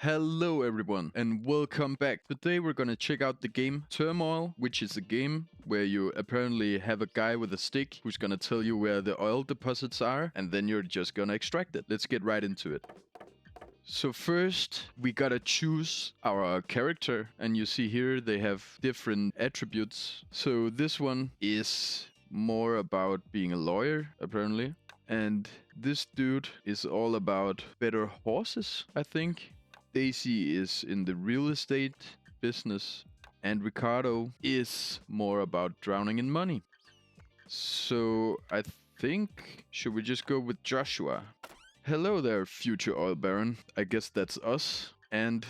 Hello everyone and welcome back. Today we're gonna check out the game Turmoil, which is a game where you apparently have a guy with a stick who's gonna tell you where the oil deposits are and then you're just gonna extract it. Let's get right into it. So first we gotta choose our character, and you see here they have different attributes. So this one is more about being a lawyer apparently. And this dude is all about better horses, I think. Daisy is in the real estate business, and Ricardo is more about drowning in money. So I think, should we just go with Joshua? Hello there, future oil baron. I guess that's us. And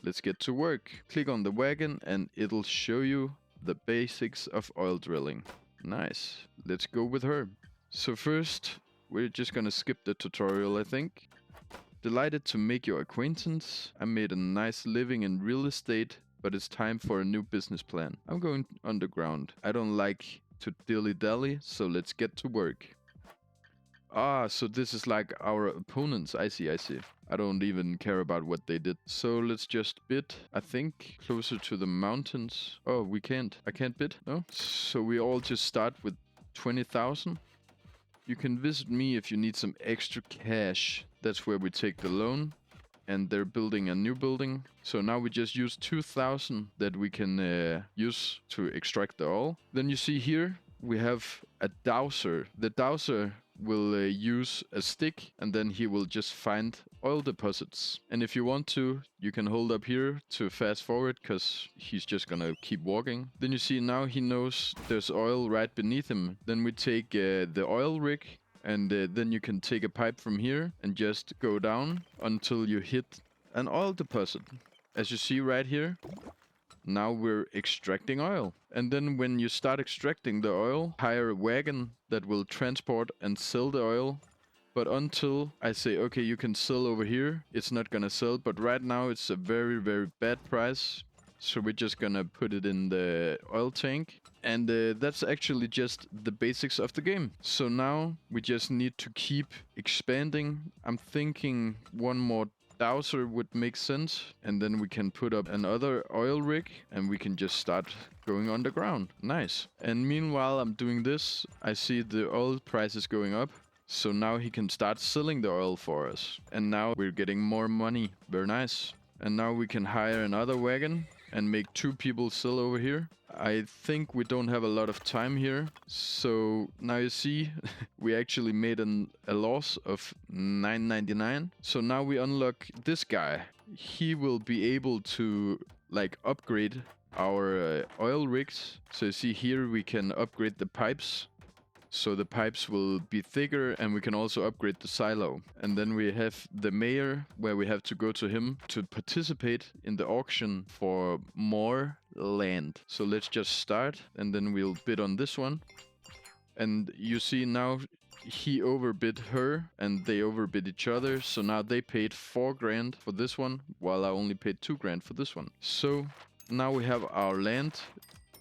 let's get to work. Click on the wagon and it'll show you the basics of oil drilling. Nice. Let's go with her. So first, we're just gonna skip the tutorial, I think. Delighted to make your acquaintance. I made a nice living in real estate, but it's time for a new business plan. I'm going underground. I don't like to dilly-dally, so let's get to work. Ah, so this is like our opponents. I see. I don't even care about what they did. So let's just bid, I think, closer to the mountains. Oh, we can't. I can't bid, no? So we all just start with 20,000. You can visit me if you need some extra cash. That's where we take the loan. And they're building a new building. So now we just use 2,000 that we can use to extract the oil. Then you see here, we have a dowser. The dowser will use a stick and then he will just find oil deposits. And if you want to, you can hold up here to fast forward because he's just gonna keep walking. Then you see now he knows there's oil right beneath him. Then we take the oil rig and then you can take a pipe from here and just go down until you hit an oil deposit. As you see right here, now we're extracting oil. And then when you start extracting the oil, hire a wagon that will transport and sell the oil. But until I say, okay, you can sell over here, it's not gonna sell. But right now it's a very, very bad price. So we're just gonna put it in the oil tank. And that's actually just the basics of the game. So now we just need to keep expanding. I'm thinking one more dowser would make sense, and then we can put up another oil rig and we can just start going underground. Nice. And meanwhile I'm doing this, I see the oil prices going up, so now he can start selling the oil for us, and now we're getting more money. Very nice. And now we can hire another wagon and make 2 people sell over here. I think we don't have a lot of time here. So now you see, we actually made a loss of 9.99. So now we unlock this guy. He will be able to like upgrade our oil rigs. So you see here we can upgrade the pipes. So the pipes will be thicker and we can also upgrade the silo. And then we have the mayor where we have to go to him to participate in the auction for more land. So let's just start and then we'll bid on this one. And you see now he overbid her and they overbid each other. So now they paid 4 grand for this one while I only paid 2 grand for this one. So now we have our land.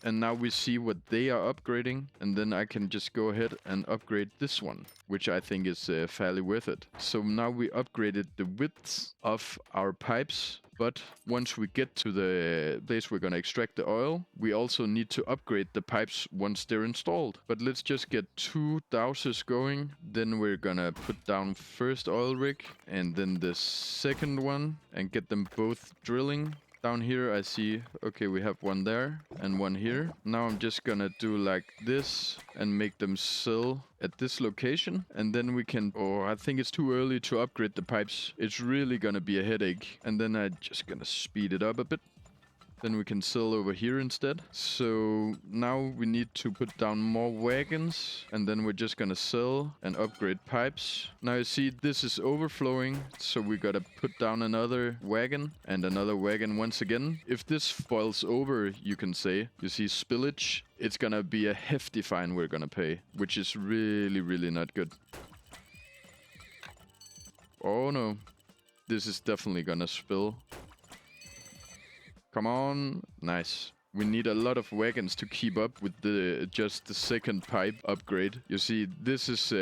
And now we see what they are upgrading, and then I can just go ahead and upgrade this one, which I think is fairly worth it. So now we upgraded the width of our pipes, but once we get to the place we're gonna extract the oil, we also need to upgrade the pipes once they're installed. But let's just get 2 dowsers going, then we're gonna put down first oil rig, and then the second one, and get them both drilling. Down here I see, okay, we have one there and one here. Now I'm just gonna do like this and make them sell at this location. And then we can, oh, I think it's too early to upgrade the pipes. It's really gonna be a headache. And then I'm just gonna speed it up a bit. Then we can sell over here instead. So now we need to put down more wagons. And then we're just gonna sell and upgrade pipes. Now you see this is overflowing. So we gotta put down another wagon and another wagon once again. If this boils over, you can say, you see spillage, it's gonna be a hefty fine we're gonna pay. Which is really, really not good. Oh no. This is definitely gonna spill. Come on. Nice. we need a lot of wagons to keep up with just the second pipe upgrade. You see, this is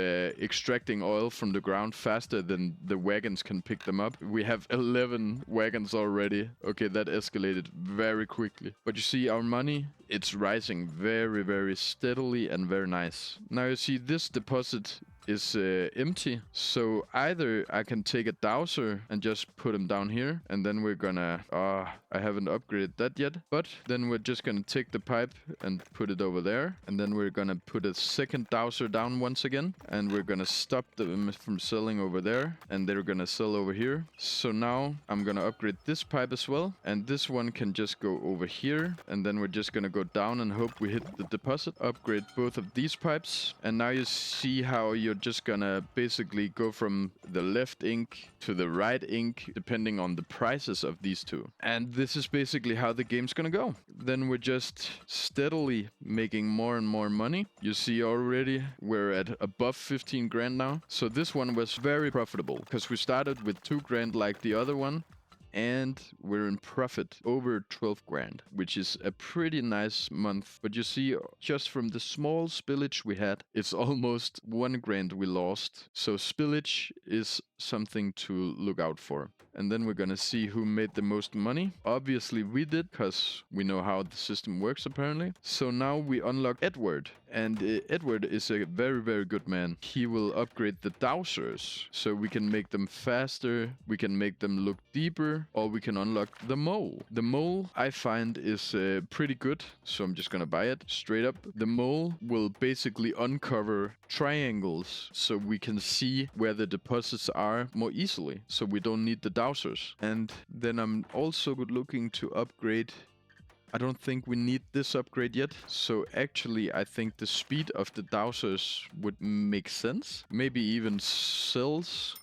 extracting oil from the ground faster than the wagons can pick them up. We have 11 wagons already. Okay, that escalated very quickly. But you see, our money, it's rising very, very steadily and very nice. Now you see, this deposit is empty, so either I can take a dowser and just put him down here, and then we're gonna I haven't upgraded that yet, but then we're just gonna take the pipe and put it over there, and then we're gonna put a second dowser down once again, and we're gonna stop them from selling over there, and they're gonna sell over here. So now I'm gonna upgrade this pipe as well, and this one can just go over here, and then we're just gonna go down and hope we hit the deposit. Upgrade both of these pipes, and now you see how you're just gonna basically go from the left ink to the right ink depending on the prices of these two. And this is basically how the game's gonna go. Then we're just steadily making more and more money. You see already we're at above 15 grand now. So this one was very profitable because we started with 2 grand like the other one, and we're in profit over 12 grand, which is a pretty nice month. But you see, just from the small spillage we had, it's almost 1 grand we lost. So spillage is something to look out for. And then we're gonna see who made the most money. Obviously we did, because we know how the system works apparently. So now we unlock Edward. And Edward is a very, very good man. He will upgrade the dowsers, so we can make them faster, we can make them look deeper, or we can unlock the mole. The mole, I find, is pretty good, so I'm just gonna buy it straight up. The mole will basically uncover triangles, so we can see where the deposits are more easily, so we don't need the dowsers. And then I'm also looking to upgrade. I don't think we need this upgrade yet, so actually I think the speed of the dowsers would make sense. Maybe even cells.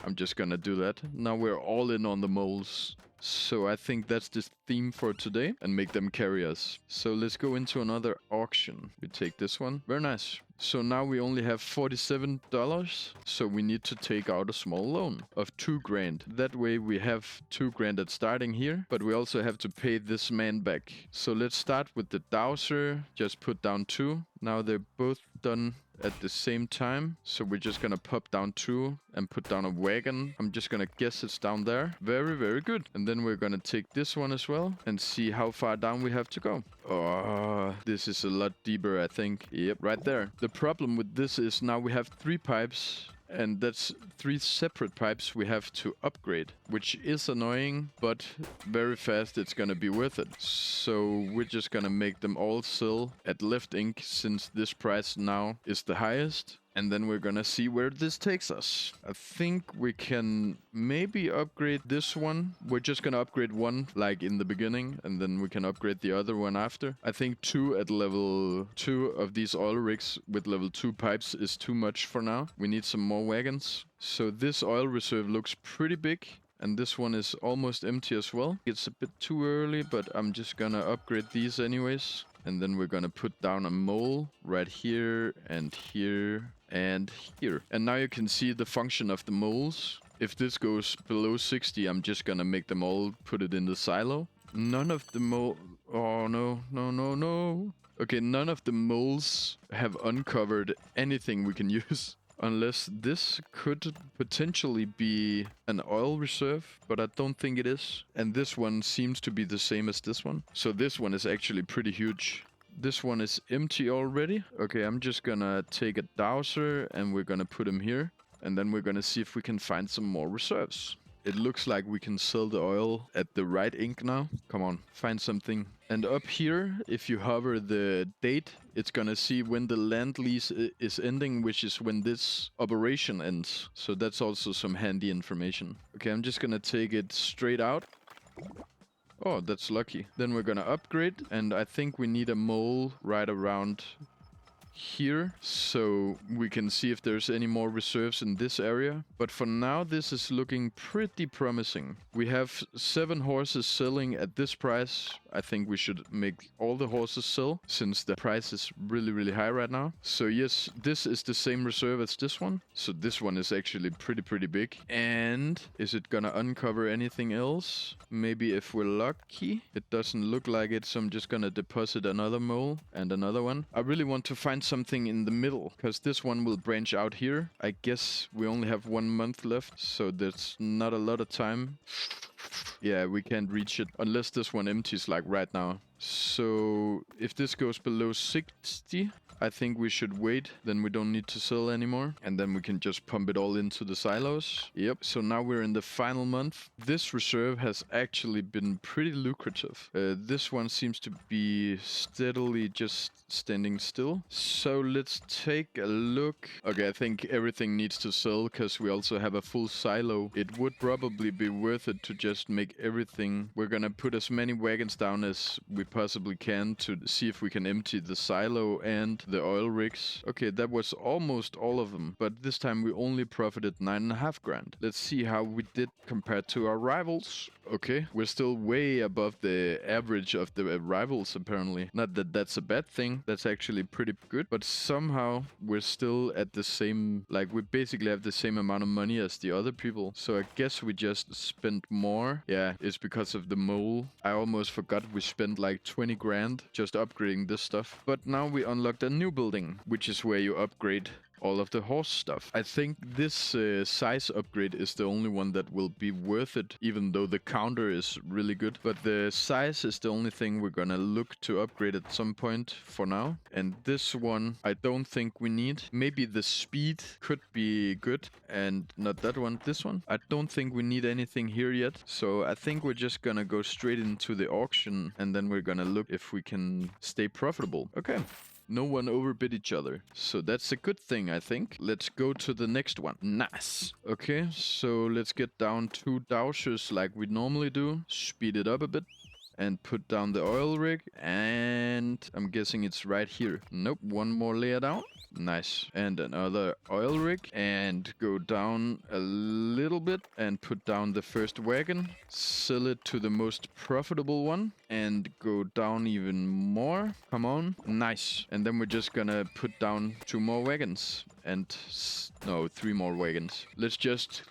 I'm just gonna do that. Now we're all in on the moles. So I think that's the theme for today, and make them carry us. So let's go into another auction. We take this one. Very nice. So now we only have $47, so we need to take out a small loan of 2 grand. That way we have 2 grand at starting here, but we also have to pay this man back. So let's start with the dowser. Just put down 2. Now they're both done at the same time, so we're just gonna pop down 2 and put down a wagon. I'm just gonna guess it's down there. Very, very good. And then we're gonna take this one as well and see how far down we have to go. Oh, this is a lot deeper, I think. Yep, right there. The problem with this is now we have 3 pipes, and that's 3 separate pipes we have to upgrade, which is annoying, but very fast it's gonna be worth it. So we're just gonna make them all sell at left ink, since this price now is the highest. And then we're gonna see where this takes us. I think we can maybe upgrade this one. We're just gonna upgrade one like in the beginning, and then we can upgrade the other one after. I think 2 at level 2 of these oil rigs with level 2 pipes is too much for now. We need some more wagons. So this oil reserve looks pretty big. And this one is almost empty as well. It's a bit too early, but I'm just gonna upgrade these anyways. And then we're gonna put down a mole right here and here and here. And now you can see the function of the moles. If this goes below 60, I'm just gonna make them all put it in the silo. None of the Oh, no, no, no, no. Okay, none of the moles have uncovered anything we can use. Unless this could potentially be an oil reserve, but I don't think it is. And this one seems to be the same as this one. So this one is actually pretty huge. This one is empty already. Okay, I'm just gonna take a dowser and we're gonna put him here. And then we're gonna see if we can find some more reserves. It looks like we can sell the oil at the right ink now. Come on, find something. And up here, if you hover the date, it's gonna see when the land lease is ending, which is when this operation ends. So that's also some handy information. Okay, I'm just gonna take it straight out. Oh, that's lucky. Then we're gonna upgrade, and I think we need a mole right around here so we can see if there's any more reserves in this area. But for now, this is looking pretty promising. We have 7 horses selling at this price. I think we should make all the horses sell since the price is really high right now. So yes, this is the same reserve as this one. So this one is actually pretty big. And is it gonna uncover anything else? Maybe if we're lucky. It doesn't look like it, so I'm just gonna deposit another mole and another one. I really want to find something in the middle because this one will branch out here. I guess we only have 1 month left, so there's not a lot of time. Yeah, we can't reach it unless this one empties like right now. So if this goes below 60, I think we should wait. Then we don't need to sell anymore. And then we can just pump it all into the silos. Yep, so now we're in the final month. This reserve has actually been pretty lucrative. This one seems to be steadily just standing still. So let's take a look. Okay, I think everything needs to sell because we also have a full silo. It would probably be worth it to just make everything. We're gonna put as many wagons down as we possibly can to see if we can empty the silo and the oil rigs. Okay, that was almost all of them, but this time we only profited 9.5 grand. Let's see how we did compared to our rivals. Okay, we're still way above the average of the rivals apparently. Not that that's a bad thing, that's actually pretty good, but somehow we're still at the same, like we basically have the same amount of money as the other people. So I guess we just spent more. Yeah, it's because of the mole. I almost forgot we spent like 20 grand just upgrading this stuff. But now we unlocked a new building, which is where you upgrade all of the horse stuff. I think this size upgrade is the only one that will be worth it, even though the counter is really good. But the size is the only thing we're gonna look to upgrade at some point for now. And this one, I don't think we need. Maybe the speed could be good, and not that one, this one. I don't think we need anything here yet. So I think we're just gonna go straight into the auction, and then we're gonna look if we can stay profitable. Okay. No one overbid each other. So that's a good thing, I think. Let's go to the next one. Nice. Okay, so let's get down 2 dowsers like we normally do. Speed it up a bit. And put down the oil rig. And I'm guessing it's right here. Nope, 1 more layer down. Nice. And another oil rig. And go down a little bit. And put down the first wagon. Sell it to the most profitable one. And go down even more. Come on. Nice. And then we're just gonna put down 2 more wagons. And no, 3 more wagons. Let's just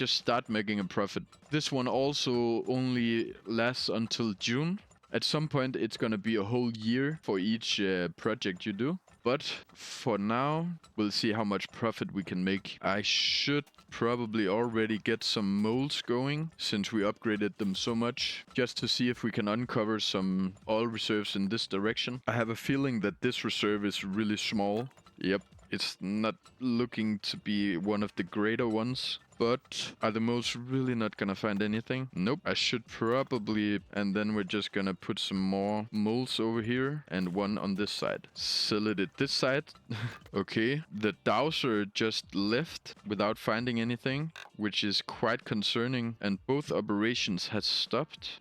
start making a profit. This one also only lasts until June. At some point, it's gonna be a whole year for each project you do. But for now, we'll see how much profit we can make. I should probably already get some molds going since we upgraded them so much, just to see if we can uncover some oil reserves in this direction. I have a feeling that this reserve is really small. Yep, it's not looking to be one of the greater ones. But are the moles really not gonna find anything? Nope. I should probably... And then we're just gonna put some more moles over here and 1 on this side. Sell it at this side. Okay. The dowser just left without finding anything, which is quite concerning. And both operations has stopped.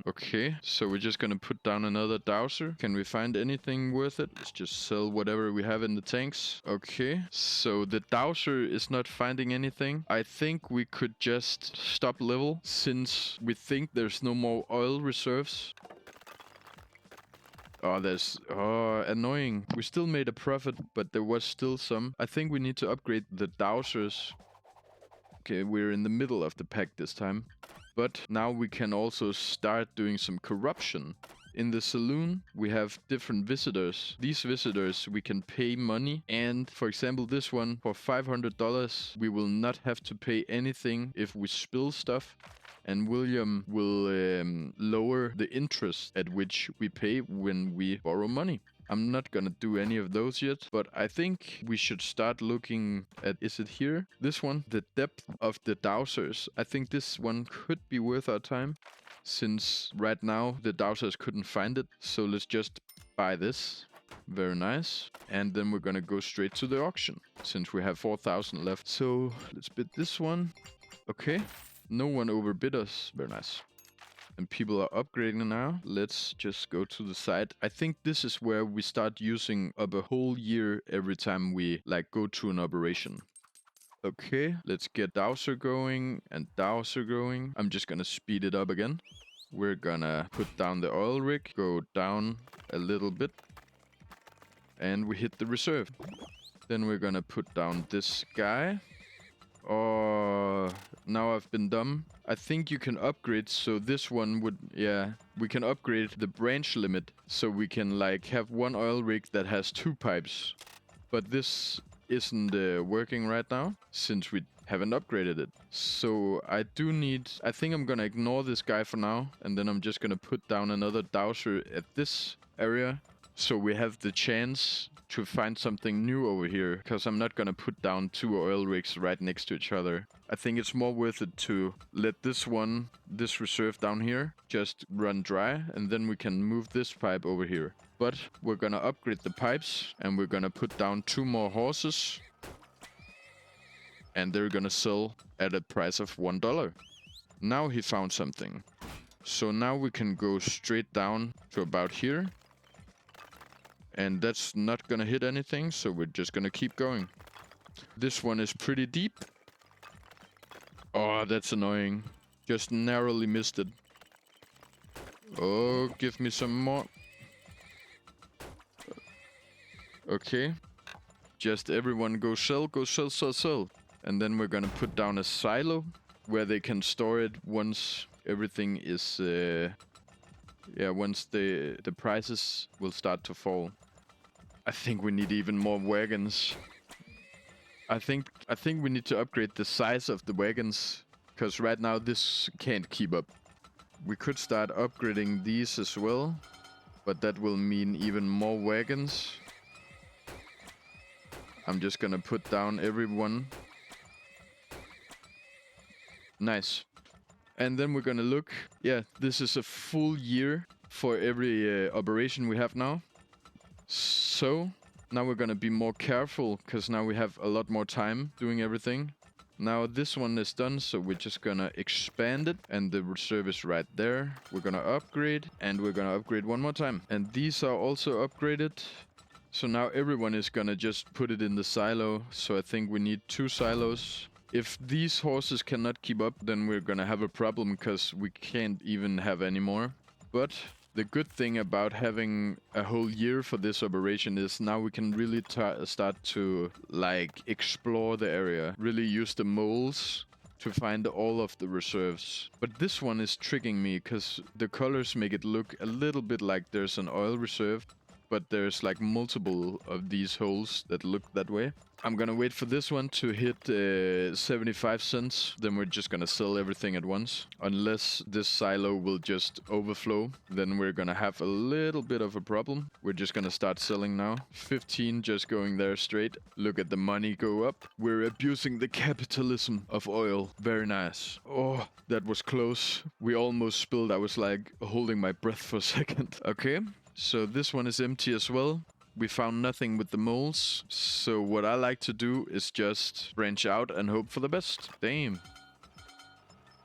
Okay. So we're just gonna put down another dowser. Can we find anything worth it? Let's just sell whatever we have in the tanks. Okay. So the dowser is not finding anything. I think we could just stop level since we think there's no more oil reserves. Oh, annoying. We still made a profit, but there was still some. I think we need to upgrade the dowsers. Okay, we're in the middle of the pack this time. But now we can also start doing some corruption. In the saloon, we have different visitors. These visitors, we can pay money. And for example, this one, for $500, we will not have to pay anything if we spill stuff. And William will lower the interest at which we pay when we borrow money. I'm not gonna do any of those yet, but I think we should start looking at, is it here? This one, the depth of the dowsers. I think this one could be worth our time, since right now the dowsers couldn't find it. So let's just buy this. Very nice. And then we're gonna go straight to the auction, since we have 4,000 left. So let's bid this one. Okay. No one overbid us. Very nice. And people are upgrading now. Let's just go to the site. I think this is where we start using up a whole year every time we like go to an operation. Okay, let's get Dowser going and Dowser going. I'm just gonna speed it up again. We're gonna put down the oil rig, go down a little bit, and we hit the reserve. Then we're gonna put down this guy. Oh, now I've been dumb. I think you can upgrade, so this one would, yeah, we can upgrade the branch limit, so we can like have one oil rig that has 2 pipes. But this isn't working right now, since we haven't upgraded it. So I think I'm gonna ignore this guy for now, and then I'm just gonna put down another dowser at this area, so we have the chance to find something new over here, because I'm not gonna put down 2 oil rigs right next to each other. I think it's more worth it to let this reserve down here, just run dry, and then we can move this pipe over here. But we're gonna upgrade the pipes, and we're gonna put down 2 more horses, and they're gonna sell at a price of $1. Now he found something. So now we can go straight down to about here. And that's not gonna hit anything, so we're just gonna keep going. This one is pretty deep. Oh, that's annoying. Just narrowly missed it. Oh, give me some more. Okay. Just everyone go sell, sell. And then we're gonna put down a silo where they can store it once everything is... once the prices will start to fall. I think we need even more wagons. I think we need to upgrade the size of the wagons, because right now this can't keep up. We could start upgrading these as well, but that will mean even more wagons. I'm just gonna put down everyone. Nice. And then we're gonna look. Yeah, this is a full year for every operation we have now. So now we're gonna be more careful, because now we have a lot more time doing everything. Now this one is done, so we're just gonna expand it, and the reserve is right there. We're gonna upgrade, and we're gonna upgrade one more time. And these are also upgraded. So now everyone is gonna just put it in the silo. So I think we need 2 silos. If these horses cannot keep up, then we're gonna have a problem, because we can't even have any more. But the good thing about having a whole year for this operation is now we can really start to like explore the area, really use the moles to find all of the reserves. But this one is tricking me, because the colors make it look a little bit like there's an oil reserve, but there's like multiple of these holes that look that way. I'm gonna wait for this one to hit 75 cents. Then we're just gonna sell everything at once. Unless this silo will just overflow, then we're gonna have a little bit of a problem. We're just gonna start selling now. 15 just going there straight. Look at the money go up. We're abusing the capitalism of oil. Very nice. Oh, that was close. We almost spilled. I was like holding my breath for a second. Okay, so this one is empty as well. We found nothing with the moles, so what I like to do is just branch out and hope for the best. Damn.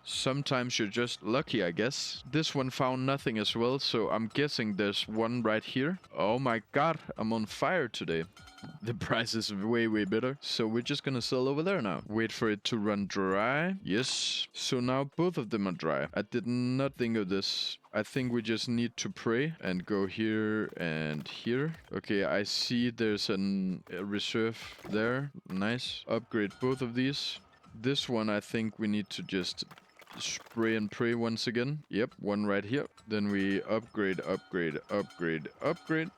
Sometimes you're just lucky, I guess. This one found nothing as well, so I'm guessing there's one right here. Oh my god, I'm on fire today. The price is way better, so we're just gonna sell over there now. Wait for it to run dry. Yes. So now both of them are dry. I did not think of this. I think we just need to pray and go here and here. Okay, I see there's a reserve there. Nice. Upgrade both of these. This one I think we need to just spray and pray once again. Yep, one right here. Then we upgrade.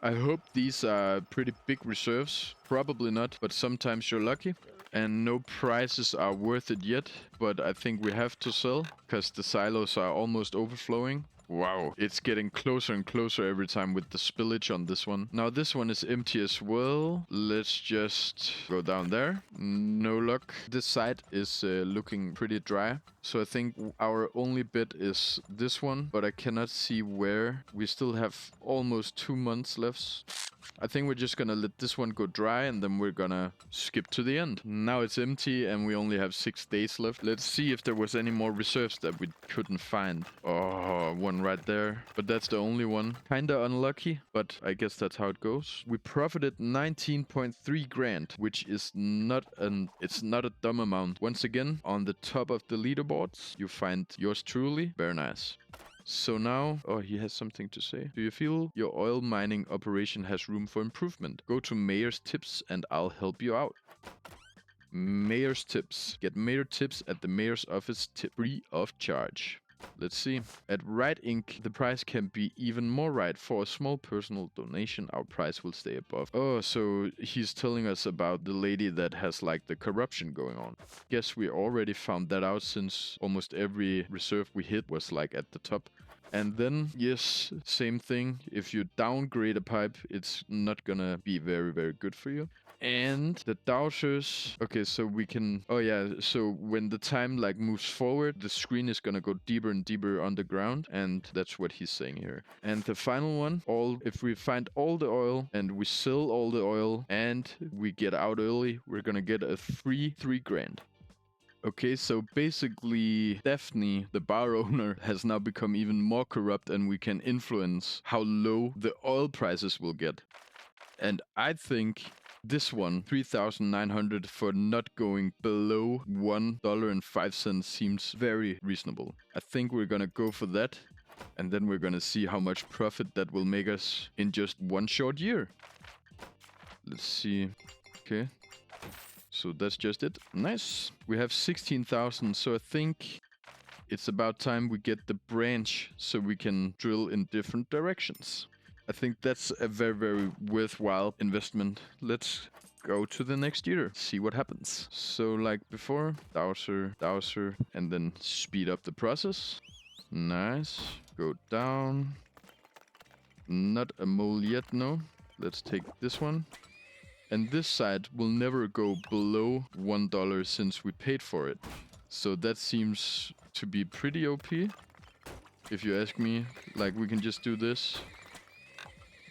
I hope these are pretty big reserves. Probably not, but sometimes you're lucky. And no prices are worth it yet, but I think we have to sell, because the silos are almost overflowing. Wow, it's getting closer and closer every time with the spillage on this one. Now this one is empty as well. Let's just go down there. No luck. This side is looking pretty dry. So I think our only bet is this one, but I cannot see where. We still have almost 2 months left. I think we're just gonna let this one go dry and then we're gonna skip to the end. Now it's empty and we only have 6 days left. Let's see if there was any more reserves that we couldn't find. Oh, one right there. But that's the only one. Kinda unlucky, but I guess that's how it goes. We profited 19.3 grand, which is it's not a dumb amount. Once again, on the top of the leaderboards, you find yours truly. Very nice. So now, oh, he has something to say. Do you feel your oil mining operation has room for improvement? Go to Mayor's Tips and I'll help you out. Mayor's Tips. Get Mayor Tips at the Mayor's office free of charge. Let's see. At Right Inc., the price can be even more right. For a small personal donation, our price will stay above. Oh, so he's telling us about the lady that has like the corruption going on. Guess we already found that out since almost every reserve we hit was like at the top. And then, yes, same thing. If you downgrade a pipe, it's not gonna be very, very good for you. And the dowsers, okay, so we can, oh yeah, so when the time like moves forward, the screen is gonna go deeper and deeper underground, and that's what he's saying here. And the final one, if we find all the oil and we sell all the oil and we get out early, we're gonna get a free 3 grand. Okay, so basically Daphne, the bar owner, has now become even more corrupt and we can influence how low the oil prices will get. And I think this one, 3,900 for not going below $1.05 seems very reasonable. I think we're gonna go for that. And then we're gonna see how much profit that will make us in just one short year. Let's see. Okay. So that's just it. Nice. We have 16,000, so I think it's about time we get the branch so we can drill in different directions. I think that's a very, very worthwhile investment. Let's go to the next year, see what happens. So like before, dowser, and then speed up the process. Nice. Go down. Not a mole yet, no. Let's take this one. And this side will never go below $1 since we paid for it. So that seems to be pretty OP. If you ask me, like we can just do this.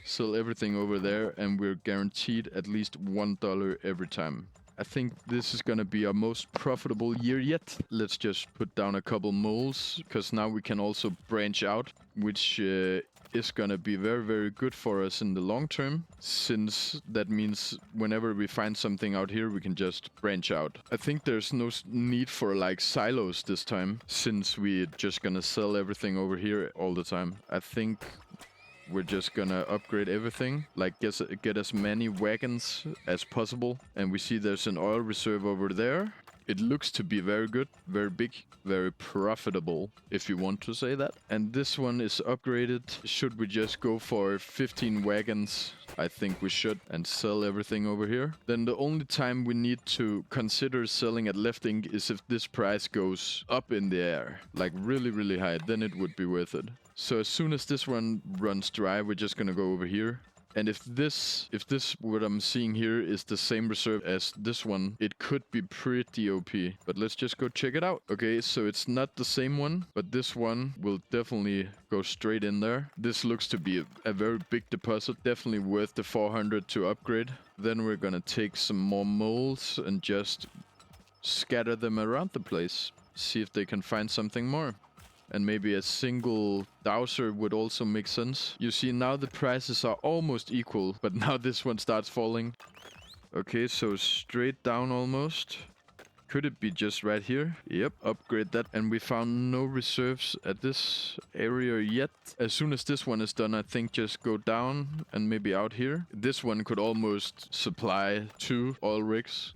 Sell everything over there and we're guaranteed at least $1 every time. I think this is gonna be our most profitable year yet. Let's just put down a couple moles, because now we can also branch out, which is gonna be very, very good for us in the long term, since that means whenever we find something out here, we can just branch out. I think there's no need for like silos this time, since we're just gonna sell everything over here all the time. I think we're just gonna upgrade everything, like get as many wagons as possible. And we see there's an oil reserve over there. It looks to be very good, very big, very profitable, if you want to say that. And this one is upgraded. Should we just go for 15 wagons? I think we should, and sell everything over here. Then the only time we need to consider selling at Left Inc. is if this price goes up in the air, like really, really high, then it would be worth it. So as soon as this one runs dry, we're just gonna go over here. And if this what I'm seeing here is the same reserve as this one, it could be pretty OP. But let's just go check it out. Okay, so it's not the same one, but this one will definitely go straight in there. This looks to be a very big deposit, definitely worth the 400 to upgrade. Then we're gonna take some more moles and just scatter them around the place. See if they can find something more. And maybe a single dowser would also make sense. You see, now the prices are almost equal, but now this one starts falling. Okay, so straight down almost. Could it be just right here? Yep, upgrade that. And we found no reserves at this area yet. As soon as this one is done, I think just go down and maybe out here. This one could almost supply 2 oil rigs.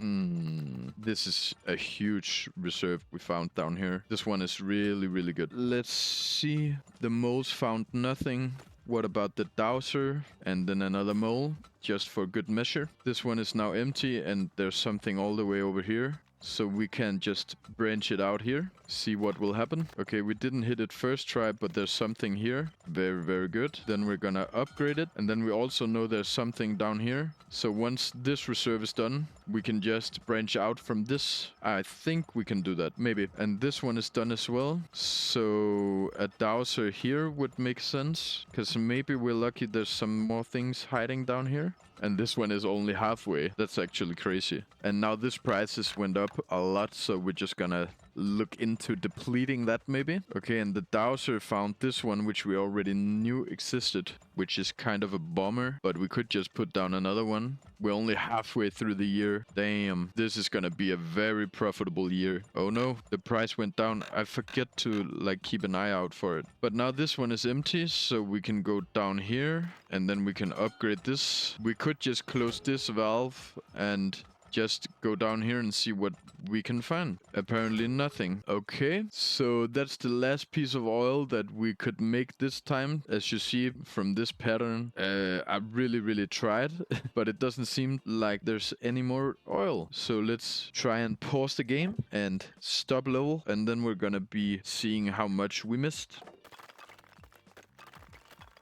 This is a huge reserve we found down here. This one is really, really good. Let's see. The moles found nothing. What about the dowser? And then another mole, just for good measure. This one is now empty and there's something all the way over here. so we can just branch it out here, see what will happen. Okay, we didn't hit it first try, but there's something here. Very, very good. Then we're gonna upgrade it, and then we also know there's something down here. So once this reserve is done, we can just branch out from this. I think we can do that, maybe. And this one is done as well. So a dowser here would make sense, because maybe we're lucky there's some more things hiding down here. And this one is only halfway. That's actually crazy. And now this prices went up a lot, so we're just gonna look into depleting that maybe. Okay, and the dowser found this one, which we already knew existed, which is kind of a bummer, but we could just put down another one. We're only halfway through the year. Damn, this is gonna be a very profitable year. Oh no, the price went down. I forget to like keep an eye out for it. But now this one is empty, so we can go down here and then we can upgrade this. We could just close this valve and just go down here and see what we can find. Apparently nothing. Okay, so that's the last piece of oil that we could make this time. As you see from this pattern, I really tried, but it doesn't seem like there's any more oil. So let's try and pause the game and stop level, and then we're gonna be seeing how much we missed.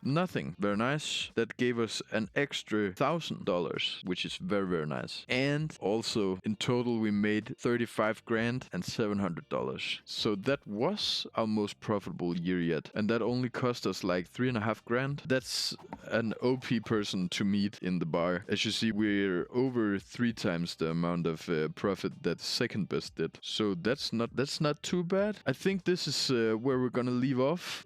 Nothing. Very nice. That gave us an extra $1,000, which is very nice. And also in total we made 35 grand and $700. So that was our most profitable year yet. And that only cost us like 3.5 grand. That's an OP person to meet in the bar. As you see, we're over 3 times the amount of profit that second best did. So that's not too bad. I think this is where we're gonna leave off.